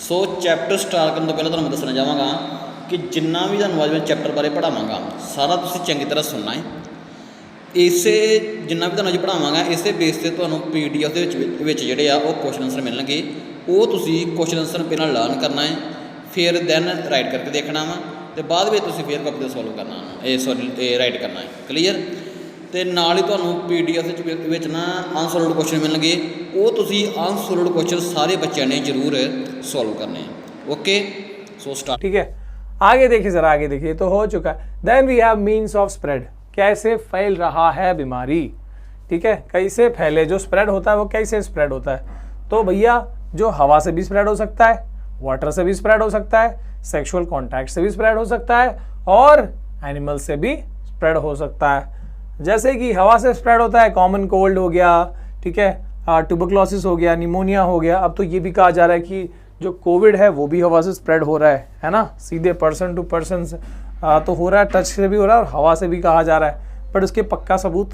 सो chapter start करने तो पहले तुहानूं दसना चाहांगा कि जिन्ना भी तुहानूं अज मैं चैप्टर बारे पढ़ावांगा सारा तुसीं चंगी तरह सुनना है। इसे जिन्ना भी तुहानूं अज पढ़ावांगा इसे बेस से तुहानूं PDF दे विच जिहड़े आ ओह क्वेश्चन आंसर मिलणगे। वो तुसीं क्वेश्चन आंसर पहलां लर्न करना है, फिर दैन राइट करके देखना वा, तो बाद में तुसीं फिर कॉपी ते सॉल्व करना राइट करना है। क्लीयर। तो नाल ही तुहानूं PDF विच ना अनसॉल्वड क्वेश्चन मिलणगे, वो तुसीं अनसॉल्वड क्वेश्चन सारे बच्चों ने जरूर सॉल्व करने हैं। Okay so start. ठीक है, आगे देखिए जरा, आगे देखिए तो हो चुका है। Then we have means of spread, कैसे फैल रहा है बीमारी। ठीक है, कैसे फैले, जो स्प्रेड होता है वो कैसे स्प्रेड होता है। तो भैया जो हवा से भी स्प्रेड हो सकता है, वाटर से भी स्प्रेड हो सकता है, सेक्सुअल कॉन्टैक्ट से भी स्प्रेड हो सकता है, और एनिमल से भी स्प्रेड हो सकता है। जैसे कि हवा से स्प्रेड होता है, कॉमन कोल्ड हो गया, ठीक है, ट्यूबरक्लोसिस हो गया, निमोनिया हो गया। अब तो ये भी कहा जा रहा है कि जो कोविड है वो भी हवा से स्प्रेड हो रहा है ना, सीधे पर्सन टू पर्सन तो हो रहा है, टच से भी हो रहा है और हवा से भी कहा जा रहा है, बट उसके पक्का सबूत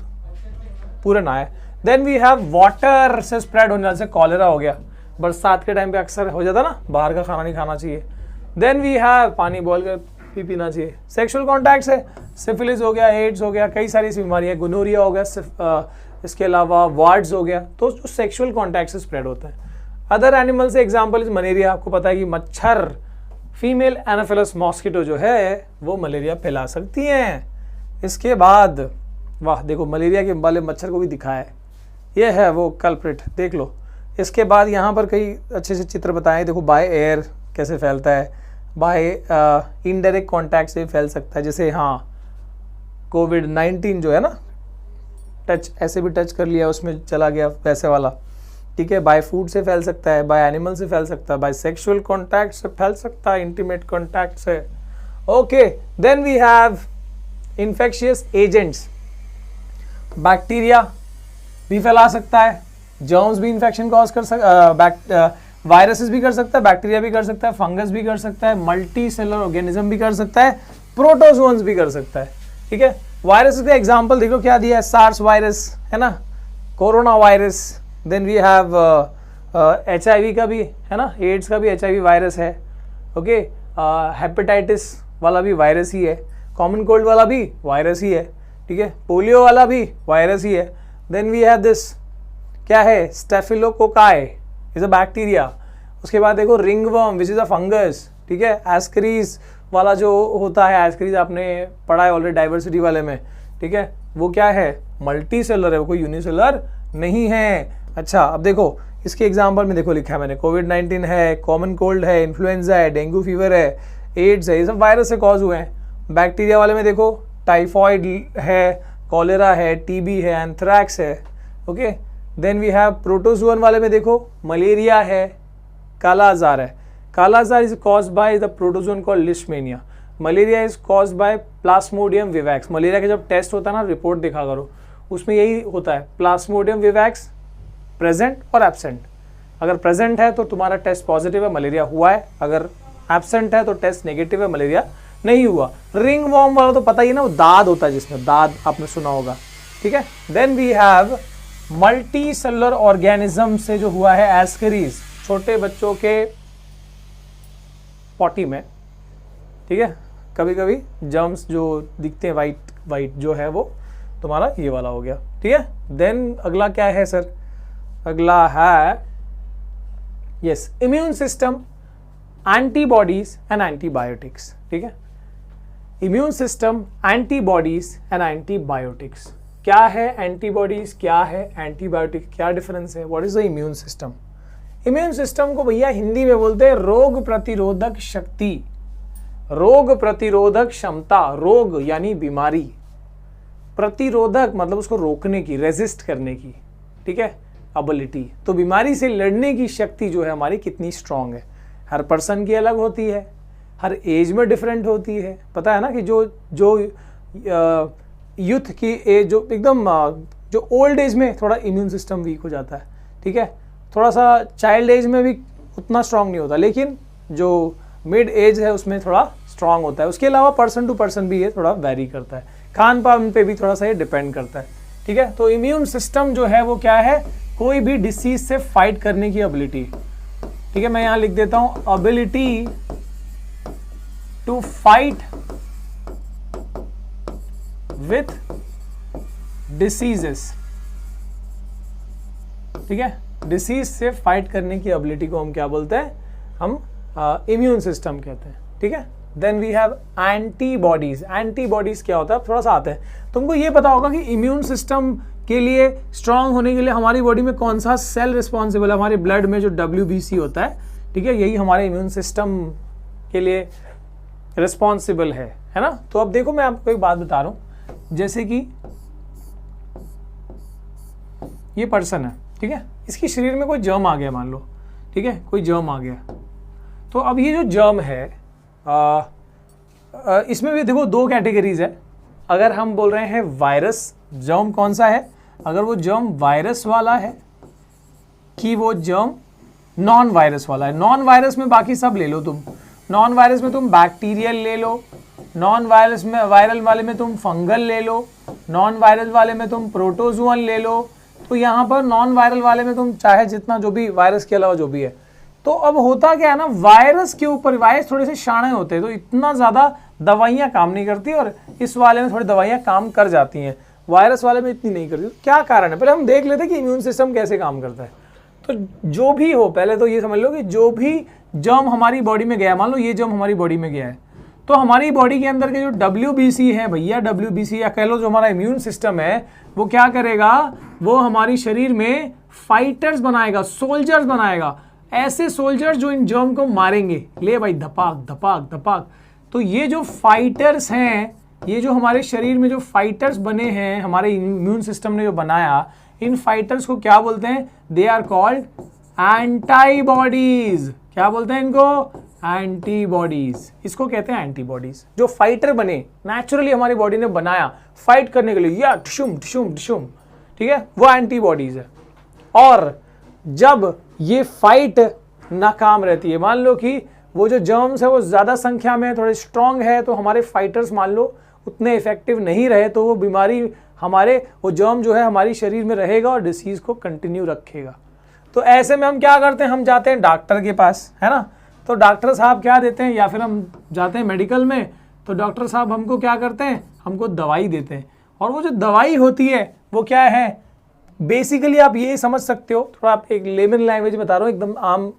पूरा ना है। देन वी हैव वाटर से स्प्रेड होने से कॉलेरा हो गया, बरसात के टाइम पे अक्सर हो जाता ना, बाहर का खाना नहीं खाना चाहिए। देन वी हैव पानी बोल कर भी पीना चाहिए। सेक्सुअल कॉन्टैक्ट से सिफिलिस हो गया, एड्स हो गया, कई सारी बीमारियाँ, गोनोरिया हो गया, इसके अलावा वार्ड्स हो गया, तो जो सेक्सुअल कॉन्टैक्ट से स्प्रेड होता है। अदर एनिमल से एग्जाम्पल इज मलेरिया। आपको पता है कि मच्छर, फीमेल एनाफिलस मॉस्किटो जो है वो मलेरिया फैला सकती हैं। इसके बाद वाह देखो, मलेरिया के वाले मच्छर को भी दिखाया है, ये है वो कल्प्रिट, देख लो। इसके बाद यहाँ पर कई अच्छे से चित्र बताएं, देखो बाय एयर कैसे फैलता है, बाय इनडायरेक्ट कॉन्टैक्ट से फैल सकता है, जैसे हाँ कोविड-19 जो है ना, टच ऐसे भी टच कर लिया उसमें चला गया वैसे वाला। ठीक है, बाय फूड से फैल सकता है, बाय एनिमल से फैल सकता है, बाय सेक्सुअल कॉन्टैक्ट से फैल सकता है, इंटीमेट कॉन्टैक्ट से। Okay, then we have infectious agents. Bacteria भी फैला सकता है, जर्म्स भी इन्फेक्शन कॉज कर सकता, वायरसेस भी कर सकता है, बैक्टीरिया भी कर सकता है, फंगस भी कर सकता है, मल्टी सेलुलर ऑर्गेनिज्म भी कर सकता है, प्रोटोजोन्स भी कर सकता है। ठीक है, वायरस का एग्जांपल देखो क्या दिया है, सार्स वायरस है ना, corona virus. Then we have HIV का भी है ना, एड्स का भी HIV वायरस है। ओके, हेपेटाइटिस वाला भी वायरस ही है, कॉमन कोल्ड वाला भी वायरस ही है। ठीक है, पोलियो वाला भी वायरस ही है। देन वी हैव दिस, क्या है, स्टेफिलोकोकाई इज अ बैक्टीरिया। उसके बाद देखो ringworm which is a fungus. ठीक है, एस्करीज वाला जो होता है, एस्करीज आपने पढ़ा है ऑलरेडी डाइवर्सिटी वाले में। ठीक है, वो क्या है, मल्टी सेलर है, वो कोई यूनिसेलर नहीं है। अच्छा, अब देखो इसके एग्जाम्पल में देखो लिखा है मैंने, कोविड-19 है, कॉमन कोल्ड है, इन्फ्लुएंजा है, डेंगू फीवर है, एड्स है, ये सब वायरस से कॉज हुए हैं। बैक्टीरिया वाले में देखो टाइफॉइड है, कॉलेरा है, TB है, एंथ्रैक्स है। Okay, then we have protozoan वाले में देखो मलेरिया है, काला आजार है। काला आजार is caused by the protozoan called लिशमेनिया। Malaria is caused by Plasmodium vivax. Malaria का जब टेस्ट होता है ना, रिपोर्ट देखा करो, उसमें यही होता है, प्लाज्मोडियम विवैक्स प्रेजेंट और एब्सेंट। अगर प्रेजेंट है तो तुम्हारा टेस्ट पॉजिटिव है, मलेरिया हुआ है, अगर एब्सेंट है तो टेस्ट नेगेटिव है, मलेरिया नहीं हुआ। रिंग वॉर्म वाला तो पता ही ना, वो दाद होता है जिसमें, दाद आपने सुना होगा। ठीक है, then we have multicellular organism से जो हुआ है एस्करीज, छोटे बच्चों के पॉटी में। ठीक है, कभी कभी जर्म्स जो दिखते हैं वाइट वाइट जो है वो तुम्हारा ये वाला हो गया। ठीक है, देन अगला क्या है सर, अगला है yes immune system, antibodies and antibiotics. ठीक है, immune system, antibodies and antibiotics. क्या है एंटीबॉडीज, क्या है एंटीबायोटिक, क्या डिफरेंस है, what is the immune system. Immune system को भैया हिंदी में बोलते हैं रोग प्रतिरोधक शक्ति, रोग प्रतिरोधक क्षमता। रोग यानी बीमारी, प्रतिरोधक मतलब उसको रोकने की, रेजिस्ट करने की। ठीक है, एबिलिटी, तो बीमारी से लड़ने की शक्ति जो है हमारी कितनी स्ट्रांग है। हर पर्सन की अलग होती है, हर एज में डिफरेंट होती है। पता है ना कि जो यूथ की एज, जो एकदम जो ओल्ड एज में थोड़ा इम्यून सिस्टम वीक हो जाता है। ठीक है, थोड़ा सा चाइल्ड एज में भी उतना स्ट्रांग नहीं होता, लेकिन जो मिड एज है उसमें थोड़ा स्ट्रांग होता है। उसके अलावा पर्सन टू पर्सन भी ये थोड़ा वेरी करता है, खान पान पे भी थोड़ा सा ये डिपेंड करता है। ठीक है, तो इम्यून सिस्टम जो है वो क्या है, कोई भी डिसीज से फाइट करने की एबिलिटी। ठीक है, मैं यहां लिख देता हूं ability to fight with diseases. ठीक है, डिसीज से फाइट करने की एबिलिटी को हम क्या बोलते हैं, हम इम्यून सिस्टम कहते हैं। ठीक है, then we have antibodies. Antibodies क्या होता है, थोड़ा सा आते हैं। तुमको ये पता होगा कि इम्यून सिस्टम के लिए स्ट्रांग होने के लिए हमारी बॉडी में कौन सा सेल रिस्पॉन्सिबल है, हमारे ब्लड में जो WBC होता है, ठीक है, यही हमारे इम्यून सिस्टम के लिए रिस्पॉन्सिबल है ना। तो अब देखो मैं आपको एक बात बता रहा हूं, जैसे कि ये पर्सन है, ठीक है, इसके शरीर में कोई जर्म आ गया मान लो, ठीक है, कोई जर्म आ गया, तो अब ये जो जर्म है इसमें भी देखो दो कैटेगरीज है। अगर हम बोल रहे हैं वायरस, जर्म कौन सा है, अगर वो जर्म वायरस वाला है कि वो जर्म नॉन वायरस वाला है। नॉन वायरस में बाकी सब ले लो तुम, नॉन वायरस में तुम बैक्टीरियल ले लो, नॉन वायरस में वायरल वाले में तुम फंगल ले लो, नॉन वायरल वाले में तुम प्रोटोजुअन ले लो। तो यहाँ पर नॉन वायरल वाले में तुम चाहे जितना जो भी वायरस के अलावा जो भी है। तो अब होता क्या है ना, वायरस के ऊपर वायरस थोड़े से शाणे होते हैं, तो इतना ज़्यादा दवाइयाँ काम नहीं करती, और इस वाले में थोड़ी दवाइयाँ काम कर जाती हैं, वायरस वाले में इतनी नहीं करती। तो क्या कारण है, पहले हम देख लेते हैं कि इम्यून सिस्टम कैसे काम करता है। तो जो भी हो, पहले तो ये समझ लो कि जो भी जर्म हमारी बॉडी में गया, मान लो ये जर्म हमारी बॉडी में गया है, तो हमारी बॉडी के अंदर के जो WBC है भैया, WBC या कह लो जो हमारा इम्यून सिस्टम है, वो क्या करेगा, वो हमारी शरीर में फाइटर्स बनाएगा, सोल्जर्स बनाएगा, ऐसे सोल्जर्स जो इन जर्म को मारेंगे, ले भाई धपाक धपाक धपाक। तो ये जो फाइटर्स हैं, ये जो हमारे शरीर में जो फाइटर्स बने हैं, हमारे इम्यून सिस्टम ने जो बनाया, इन फाइटर्स को क्या बोलते हैं, दे आर कॉल्ड एंटीबॉडीज। क्या बोलते हैं इनको, एंटीबॉडीज। इसको कहते हैं एंटीबॉडीज। जो फाइटर बने, नेचुरली हमारी बॉडी ने बनाया फाइट करने के लिए, या ठुशुम ठुशुम ठुशुम, ठीक है, वो एंटीबॉडीज है। और जब ये फाइट नाकाम रहती है, मान लो कि वो जो जर्म्स है वो ज़्यादा संख्या में थोड़े स्ट्रांग है, तो हमारे फाइटर्स मान लो उतने इफेक्टिव नहीं रहे, तो वो बीमारी हमारे, वो जर्म जो है हमारी शरीर में रहेगा और डिसीज़ को कंटिन्यू रखेगा। तो ऐसे में हम क्या करते हैं, हम जाते हैं डॉक्टर के पास, है ना। तो डॉक्टर साहब क्या देते हैं, या फिर हम जाते हैं मेडिकल में, तो डॉक्टर साहब हमको क्या करते हैं, हमको दवाई देते हैं। और वो जो दवाई होती है वो क्या है, बेसिकली आप ये समझ सकते हो, थोड़ा आप एक लेमन लैंग्वेज बता रहा हूँ, एकदम आम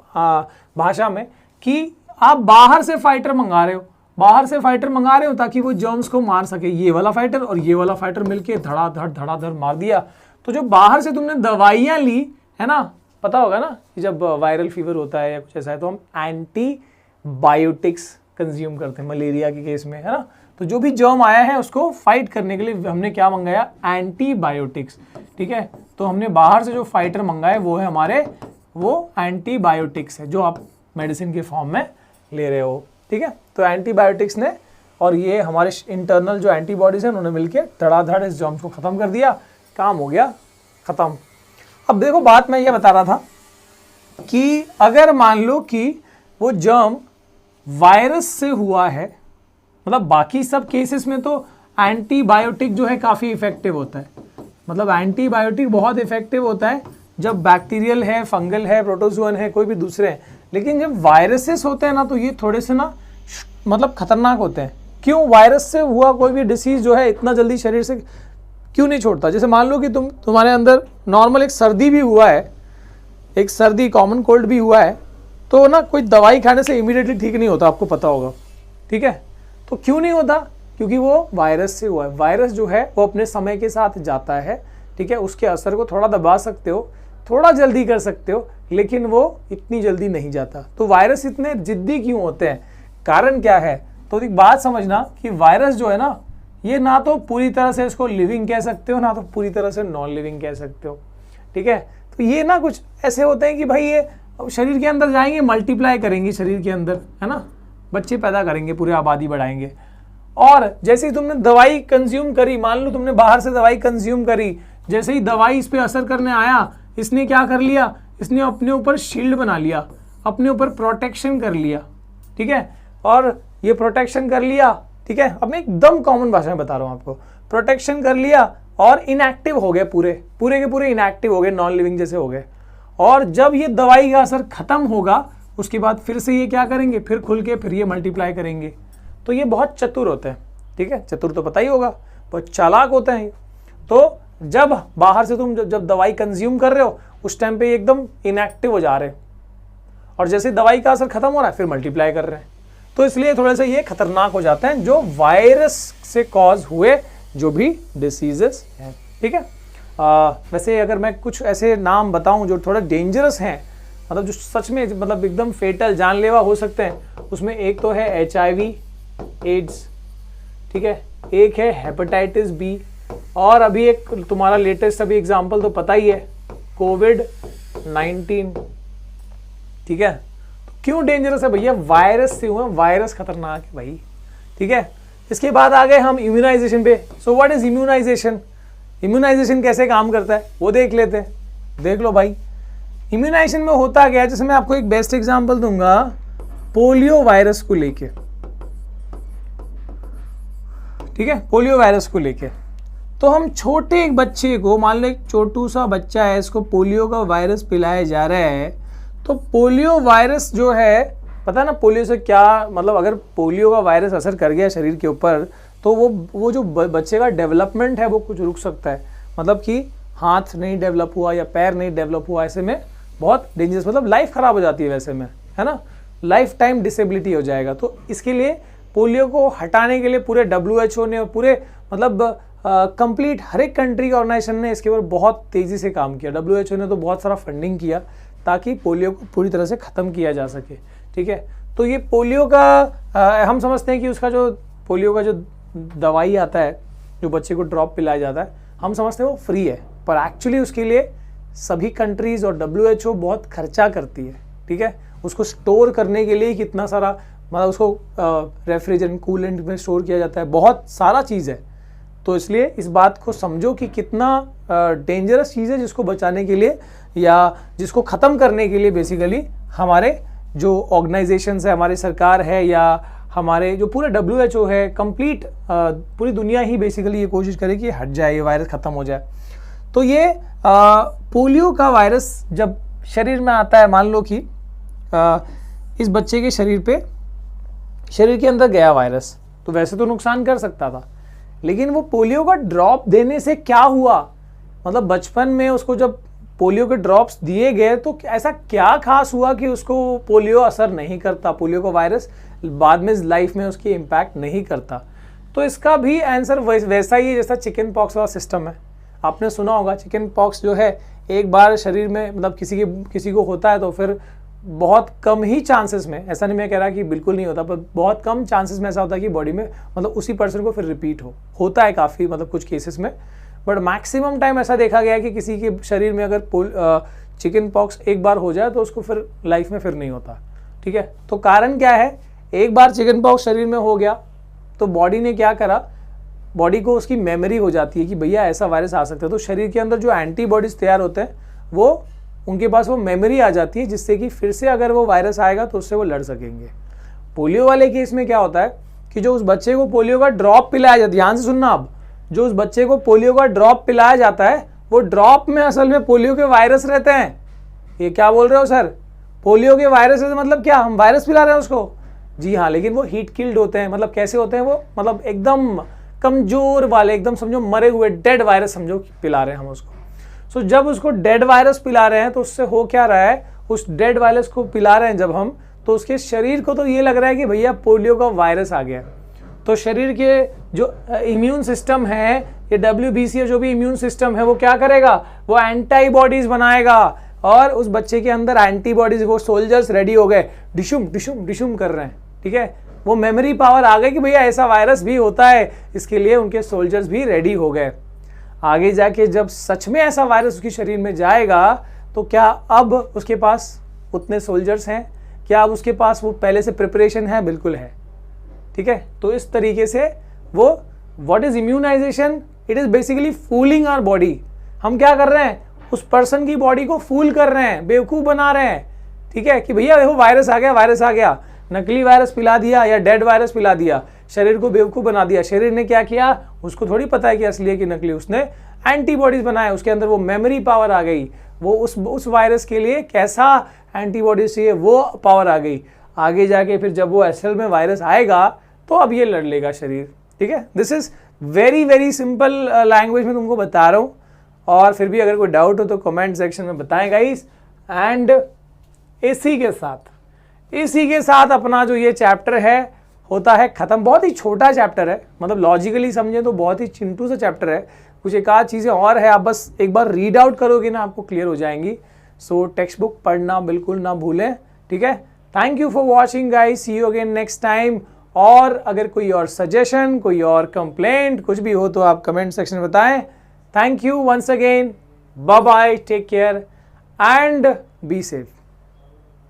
भाषा में, कि आप बाहर से फाइटर मंगा रहे हो, बाहर से फाइटर मंगा रहे हो ताकि वो जर्म्स को मार सके। ये वाला फाइटर और ये वाला फाइटर मिलके धड़ाधड़ मार दिया। तो जो बाहर से तुमने दवाइयाँ ली है ना, पता होगा ना कि जब वायरल फीवर होता है या कुछ ऐसा है, तो हम एंटीबायोटिक्स कंज्यूम करते हैं मलेरिया के केस में, है ना। तो जो भी जर्म आया है उसको फाइट करने के लिए हमने क्या मंगाया, एंटीबायोटिक्स। ठीक है, तो हमने बाहर से जो फाइटर मंगाए वो है हमारे, वो एंटीबायोटिक्स है, जो आप मेडिसिन के फॉर्म में ले रहे हो। ठीक है, तो एंटीबायोटिक्स ने और ये हमारे इंटरनल जो एंटीबॉडीज हैं उन्होंने मिलकर धड़ाधड़ इस जर्म्स को ख़त्म कर दिया, काम हो गया ख़त्म। अब देखो बात मैं ये बता रहा था कि अगर मान लो कि वो जर्म वायरस से हुआ है, मतलब बाकी सब केसेस में तो एंटीबायोटिक जो है काफ़ी इफेक्टिव होता है, मतलब एंटीबायोटिक बहुत इफेक्टिव होता है जब बैक्टीरियल है, फंगल है, प्रोटोजुअन है, कोई भी दूसरे हैं। लेकिन जब वायरसेस होते हैं ना, तो ये थोड़े से ना मतलब खतरनाक होते हैं। क्यों, वायरस से हुआ कोई भी डिसीज़ जो है इतना जल्दी शरीर से क्यों नहीं छोड़ता। जैसे मान लो कि तुम्हारे अंदर नॉर्मल एक सर्दी भी हुआ है, एक सर्दी कॉमन कोल्ड भी हुआ है, तो ना कोई दवाई खाने से इमीडिएटली ठीक नहीं होता, आपको पता होगा। ठीक है, तो क्यों नहीं होता, क्योंकि वो वायरस से हुआ है। वायरस जो है वो अपने समय के साथ जाता है, ठीक है, उसके असर को थोड़ा दबा सकते हो, थोड़ा जल्दी कर सकते हो, लेकिन वो इतनी जल्दी नहीं जाता। तो वायरस इतने जिद्दी क्यों होते हैं, कारण क्या है। तो एक बात समझना कि वायरस जो है ना, ये ना तो पूरी तरह से इसको लिविंग कह सकते हो, ना तो पूरी तरह से नॉन लिविंग कह सकते हो। ठीक है, तो ये ना कुछ ऐसे होते हैं कि भाई ये शरीर के अंदर जाएंगे, मल्टीप्लाई करेंगे शरीर के अंदर, है ना, बच्चे पैदा करेंगे, पूरी आबादी बढ़ाएंगे। और जैसे ही तुमने दवाई कंज्यूम करी, मान लो तुमने बाहर से दवाई कंज्यूम करी, जैसे ही दवाई इस पर असर करने आया, इसने क्या कर लिया, इसने अपने ऊपर शील्ड बना लिया, अपने ऊपर प्रोटेक्शन कर लिया। ठीक है, और ये प्रोटेक्शन कर लिया, ठीक है, अब मैं एकदम कॉमन भाषा में बता रहा हूँ आपको, प्रोटेक्शन कर लिया और इनएक्टिव हो गए, पूरे के पूरे इनएक्टिव हो गए, नॉन लिविंग जैसे हो गए। और जब ये दवाई का असर खत्म होगा, उसके बाद फिर से ये क्या करेंगे, फिर खुल के फिर ये मल्टीप्लाई करेंगे। तो ये बहुत चतुर होते हैं, ठीक है, चतुर तो पता ही होगा, बहुत चालाक होते हैं। तो जब बाहर से तुम जब दवाई कंज्यूम कर रहे हो उस टाइम पे एकदम इनएक्टिव हो जा रहे हैं, और जैसे दवाई का असर खत्म हो रहा है फिर मल्टीप्लाई कर रहे हैं। तो इसलिए थोड़े से ये खतरनाक हो जाते हैं जो वायरस से कॉज हुए जो भी डिसीजेस हैं, ठीक है। वैसे अगर मैं कुछ ऐसे नाम बताऊं जो थोड़ा डेंजरस हैं, मतलब जो सच में मतलब एकदम फेटल जानलेवा हो सकते हैं, उसमें एक तो है HIV एड्स, ठीक है, एक है हेपेटाइटिस B, और अभी एक तुम्हारा लेटेस्ट अभी एग्जांपल तो पता ही है, COVID-19, ठीक है। क्यों डेंजरस है भैया, वायरस से हुआ, वायरस खतरनाक है भाई, ठीक है। इसके बाद आ गए हम इम्यूनाइजेशन पे। So what is immunisation, immunisation कैसे काम करता है वो देख लेते हैं। देख लो भाई, इम्यूनाइजेशन में होता क्या है, जैसे मैं आपको एक बेस्ट एग्जांपल दूंगा पोलियो वायरस को लेके, ठीक है, पोलियो वायरस को लेके। तो हम छोटे एक बच्चे को, मान लो एक छोटू सा बच्चा है, इसको पोलियो का वायरस पिलाया जा रहा है, तो पोलियो वायरस जो है, पता ना पोलियो से क्या मतलब, अगर पोलियो का वायरस असर कर गया शरीर के ऊपर तो वो जो बच्चे का डेवलपमेंट है वो कुछ रुक सकता है, मतलब कि हाथ नहीं डेवलप हुआ या पैर नहीं डेवलप हुआ, ऐसे में बहुत डेंजरस, मतलब लाइफ खराब हो जाती है वैसे में, है ना, लाइफ टाइम डिसेबिलिटी हो जाएगा। तो इसके लिए पोलियो को हटाने के लिए पूरे WHO ने और पूरे मतलब कंप्लीट हर एक कंट्री का ऑर्गेनाइजेशन ने इसके ऊपर बहुत तेज़ी से काम किया। WHO ने तो बहुत सारा फंडिंग किया ताकि पोलियो को पूरी तरह से ख़त्म किया जा सके, ठीक है। तो ये पोलियो का हम समझते हैं कि उसका जो पोलियो का जो दवाई आता है, जो बच्चे को ड्रॉप पिलाया जाता है, हम समझते हैं वो फ्री है, पर एक्चुअली उसके लिए सभी कंट्रीज़ और WHO बहुत खर्चा करती है, ठीक है। उसको स्टोर करने के लिए कितना सारा, मतलब उसको रेफ्रिजरेंट कूलेंट में स्टोर किया जाता है, बहुत सारा चीज़ है। तो इसलिए इस बात को समझो कि कितना डेंजरस चीज़ है, जिसको बचाने के लिए या जिसको ख़त्म करने के लिए बेसिकली हमारे जो ऑर्गेनाइजेशंस है, हमारी सरकार है या हमारे जो पूरे WHO है, कंप्लीट पूरी दुनिया ही बेसिकली ये कोशिश करे कि हट जाए, ये वायरस ख़त्म हो जाए। तो ये पोलियो का वायरस जब शरीर में आता है, मान लो कि इस बच्चे के शरीर के अंदर गया वायरस, तो वैसे तो नुकसान कर सकता था, लेकिन वो पोलियो का ड्रॉप देने से क्या हुआ, मतलब बचपन में उसको जब पोलियो के ड्रॉप्स दिए गए तो ऐसा क्या खास हुआ कि उसको पोलियो असर नहीं करता, पोलियो का वायरस बाद में लाइफ में उसकी इम्पैक्ट नहीं करता। तो इसका भी आंसर वैसा ही है जैसा चिकन पॉक्स वाला सिस्टम है। आपने सुना होगा चिकन पॉक्स जो है, एक बार शरीर में मतलब किसी को होता है तो फिर बहुत कम ही चांसेस में, ऐसा नहीं मैं कह रहा कि बिल्कुल नहीं होता, पर बहुत कम चांसेस में ऐसा होता है कि बॉडी में मतलब उसी पर्सन को फिर रिपीट होता है काफ़ी, मतलब कुछ केसेस में, बट मैक्सिमम टाइम ऐसा देखा गया है कि किसी के शरीर में अगर चिकन पॉक्स एक बार हो जाए तो उसको फिर लाइफ में फिर नहीं होता, ठीक है। तो कारण क्या है, एक बार चिकन पॉक्स शरीर में हो गया तो बॉडी ने क्या करा, बॉडी को उसकी मेमोरी हो जाती है कि भैया ऐसा वायरस आ सकता है, तो शरीर के अंदर जो एंटीबॉडीज तैयार होते हैं वो उनके पास वो मेमोरी आ जाती है, जिससे कि फिर से अगर वो वायरस आएगा तो उससे वो लड़ सकेंगे। पोलियो वाले केस में क्या होता है कि जो उस बच्चे को पोलियो का ड्रॉप पिलाया जाता है, ध्यान से सुनना, अब जो उस बच्चे को पोलियो का ड्रॉप पिलाया जाता है वो ड्रॉप में असल में पोलियो के वायरस रहते हैं। ये क्या बोल रहे हो सर, पोलियो के वायरस रहते मतलब क्या, हम वायरस पिला रहे हैं उसको? जी हाँ, लेकिन वो हीट किल्ड होते हैं। मतलब कैसे होते हैं वो, मतलब एकदम कमजोर वाले, एकदम समझो मरे हुए डेड वायरस समझो पिला रहे हैं हम उसको। सो जब उसको डेड वायरस पिला रहे हैं तो उससे हो क्या रहा है, उस डेड वायरस को पिला रहे हैं जब हम, तो उसके शरीर को तो ये लग रहा है कि भैया पोलियो का वायरस आ गया। तो शरीर के जो इम्यून सिस्टम है, ये WBC जो भी इम्यून सिस्टम है वो क्या करेगा, वो एंटीबॉडीज बनाएगा और उस बच्चे के अंदर एंटीबॉडीज, वो सोल्जर्स रेडी हो गए, डिशुम डिशुम डिशुम कर रहे हैं, ठीक है। वो मेमोरी पावर आ गई कि भैया ऐसा वायरस भी होता है, इसके लिए उनके सोल्जर्स भी रेडी हो गए। आगे जाके जब सच में ऐसा वायरस उसके शरीर में जाएगा तो क्या अब उसके पास उतने सोल्जर्स हैं, क्या अब उसके पास वो पहले से प्रिपरेशन है? बिल्कुल है, ठीक है। तो इस तरीके से वो what is immunisation, it is basically fooling our body. हम क्या कर रहे हैं, उस पर्सन की बॉडी को फूल कर रहे हैं, बेवकूफ़ बना रहे हैं, ठीक है, कि भैया देखो वायरस आ गया, वायरस आ गया, नकली वायरस पिला दिया या डेड वायरस पिला दिया, शरीर को बेवकूफ़ बना दिया। शरीर ने क्या किया, उसको थोड़ी पता है कि असली है कि नकली, उसने एंटीबॉडीज बनाए, उसके अंदर वो मेमोरी पावर आ गई, वो उस वायरस के लिए कैसा एंटीबॉडीज चाहिए, वो पावर आ गई। आगे जाके फिर जब वो एसएल में वायरस आएगा तो अब ये लड़ लेगा शरीर, ठीक है। This is very very simple language में तुमको बता रहा हूँ, और फिर भी अगर कोई डाउट हो तो कमेंट सेक्शन में बताएं गाइस। एंड इसी के साथ अपना जो ये चैप्टर है होता है खत्म। बहुत ही छोटा चैप्टर है, मतलब लॉजिकली समझे तो बहुत ही चिंटू सा चैप्टर है। कुछ एक आध चीज़ें और है, आप बस एक बार रीड आउट करोगे ना आपको क्लियर हो जाएंगी। सो टेक्स्ट बुक पढ़ना बिल्कुल ना भूलें, ठीक है। Thank you for watching guys, see you again next time. और अगर कोई और सजेशन, कोई और कंप्लेंट कुछ भी हो तो आप कमेंट सेक्शन में बताएं। Thank you once again, bye bye, take care and be safe.